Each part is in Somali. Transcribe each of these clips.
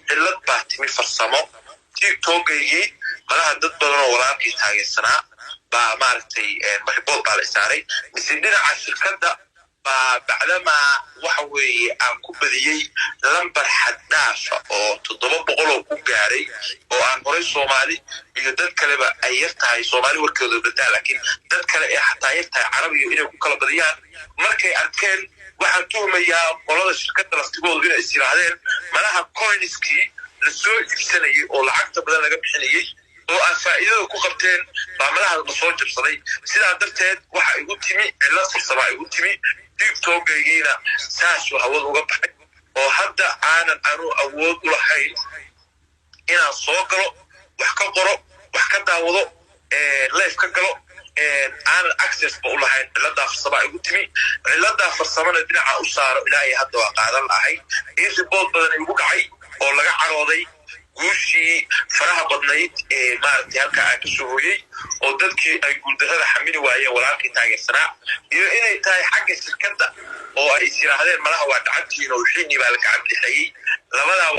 cilad baa timi farsamo tiktokaygii malaha dad badan oo walaalkii taageersanaa baa maaragtay maribood baa la saaray mise dhinaca shirkadda baa bacdama waxa weeye aan ku badiyey lambar xad dhaafa oo 700 oo ku gaaray oo aan horay Soomaali iyo dad kaleba ay yartahay Soomaali warkooda badaa laakiin dad kale ee xataa yartahay Carabiga inay ku kala badiyaan markay arkeen waxaan tuhmayaa qolada shirkadda laftigooda inay isiraahdeen malaha coinskii la soo iibsanayay oo lacagta badan laga bixinayay oo aan faa'iidada ku qabteen baa malaha la soo jabsaday sidaa darteed waxa igu timi cilad farsamo igu timi tiktokaygiina saasuu hawada uga baxay oo hadda aanan anu awood u lahayn inaan soo galo wax ka qoro wax ka daawado live ka galo aanan access ba u lahayn ciladaa farsamo igu timi ciladaa farsamona dhinaca u saaro ilaahay hadda waa qaadan lahay in ribood badan igu dhacay oo laga carooday guushii faraha badnayd maaragtay halkaa aan ka soo hooyey oo dadkii ay guuldarrada xamili waayeen walaalkii taageersanaa iyo inay tahay xagga shirkadda oo ay is yiraahdeen malaha waa dhacantiin oo wixiinii baa la gacan bixiyey labadaa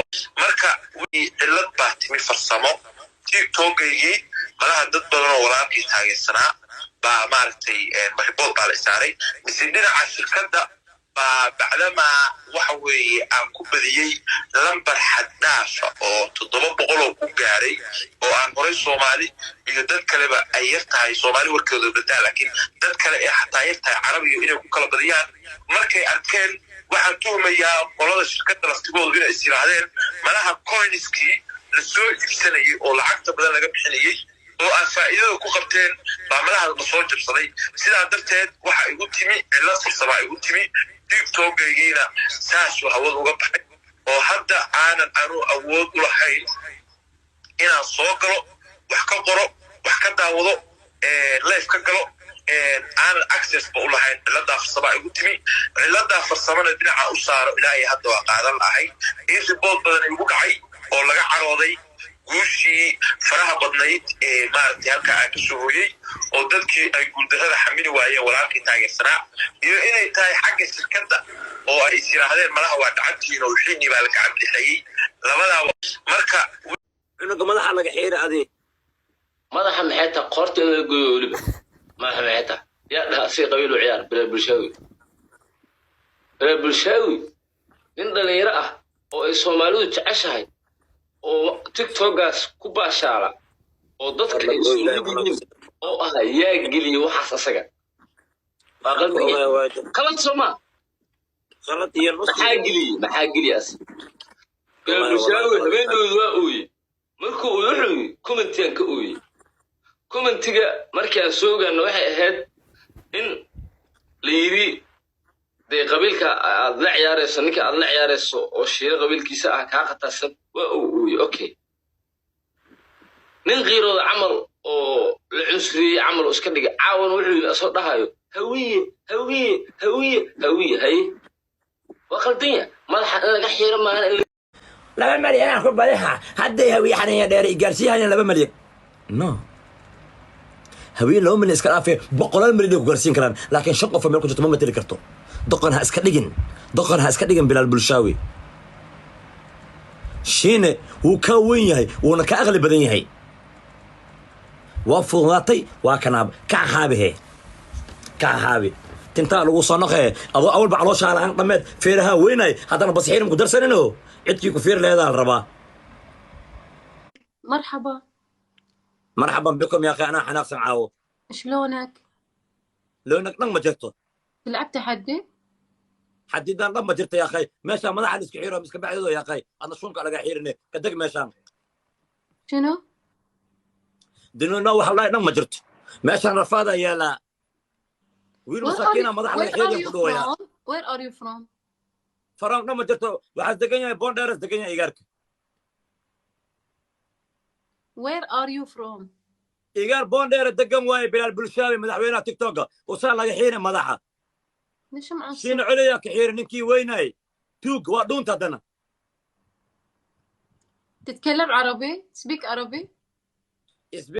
marka cilad baa timi farsamo tiktokaygii malaha dad badan oo walaalkii taageersanaa baa maaragtay maribood baa la saaray mise dhinaca shirkadda baa bacdama waxa weeye aan ku badiyey lambar xad dhaafa oo 700 oo ku gaaray oo aan horay Soomaali iyo dad kaleba ay yartahay Soomaali warkooda badaa laakiin dad kale ee xataa yartahay Carabiga inay ku kala badiyaan markay arkeen waxaan tuhmayaa qolada shirkadda laftigooda inay isiraahdeen malaha coinskii la soo iibsanayay oo lacagta badan laga bixinayay oo aan faa'iidada ku qabteen baa malaha la soo jabsaday sidaa darteed waxa igu timi cilad farsamo igu timi tiktokaygiina saasuu hawada uga baxay oo hadda aanan anu awood u lahayn inaan soo galo wax ka qoro wax ka daawado live ka galo aanan access ba u lahayn ciladaa farsamo igu timi ciladaa farsamona dhinaca u saaro ilaahay hadda waa qaadan lahay in ribood badan igu dhacay oo laga carooday guushii faraha badnayd maaragtay halkaa aan ka soo hooyey oo dadkii ay guuldarrada xamili waayeen walaalkii taageersanaa iyo inay tahay xagga shirkadda oo ay is yiraahdeen malaha waa dhacantiin oo wixiinii baa la gacan bixiyey labadaa marka cunuga madaxa laga xiira adii madaxa maxay tahay qoorta in laga gooyo weliba madaxa maxay tahay yaa dhaha si qabiil u ciyaar bereer bulshaawi nin dhalinyaro ah oo ay Soomaalidu jeceshahay oo tiktokaas ku baashaala oo dadka ay Soomaaliyiin oo ah yaa geliya waxaas asaga waa qalbiga qalad Soomaa qalad iyo maxaa geliya bereer bulshaawi habeenoodu waa ooye markuu uu wuxuu commentigan ka ooye commentiga markii aan soo gaarno waxay ahayd in la yiri de qabiilka aad la ciyaarayso ninka aad la ciyaarayso oo shiir qabiilkiisa ah ka qatarsan waa ooye okay nin qiirooda camal oo la cusriye camal iska dhiga caawan wuxuu soo dhahayo hawiye hay waa qaldinya madaxa laga xiiro maahan 2 milyan aan ku badaha hadday hawiye xanaya dheer igaarsiiyaan 2 milyan no hawiye 2 milyan iska dhaafay 100 milyan ku gaarsiin karaan laakiin shan qof meel ku jirto ma matali karto doqon ha iska dhigin bilaal bulshaawi shiine wuu ka weyn yahay wuuna ka aqli badan yahay waa fuudaatay waa kanaab ka haabi tinta lagu soo noqay adoo awal ba caloosha aan dhameed feeraha weynay hadana basxiirin ku darsanino cidkii ku feer leedahay rabaa مرحبا بكم يا اخي انا حناق سمعاو شلونك؟ لونك ما جرته لعبت حديدان ما جرت يا اخي ماشي ما حد يسكي حيره مسك بعيده يا اخي انا شلونك على حيرني كدق ماشي شنو؟ دينو نو والله ما جرت ماشي رفاده يا لا وين مساكينه ما على حيره يقولوا يا Where are you from? فرام ما جرت واحد دقنيا بوندرس دقنيا ايغارك Where are you from? إيجار بوندير الدقم واي بلال بلشاوي مدحوينها تيك توك وصار لها حين مدحها ليش معصب؟ شين عليا كحير نكي ويناي توك ودون تدنا تتكلم عربي؟ Speak عربي؟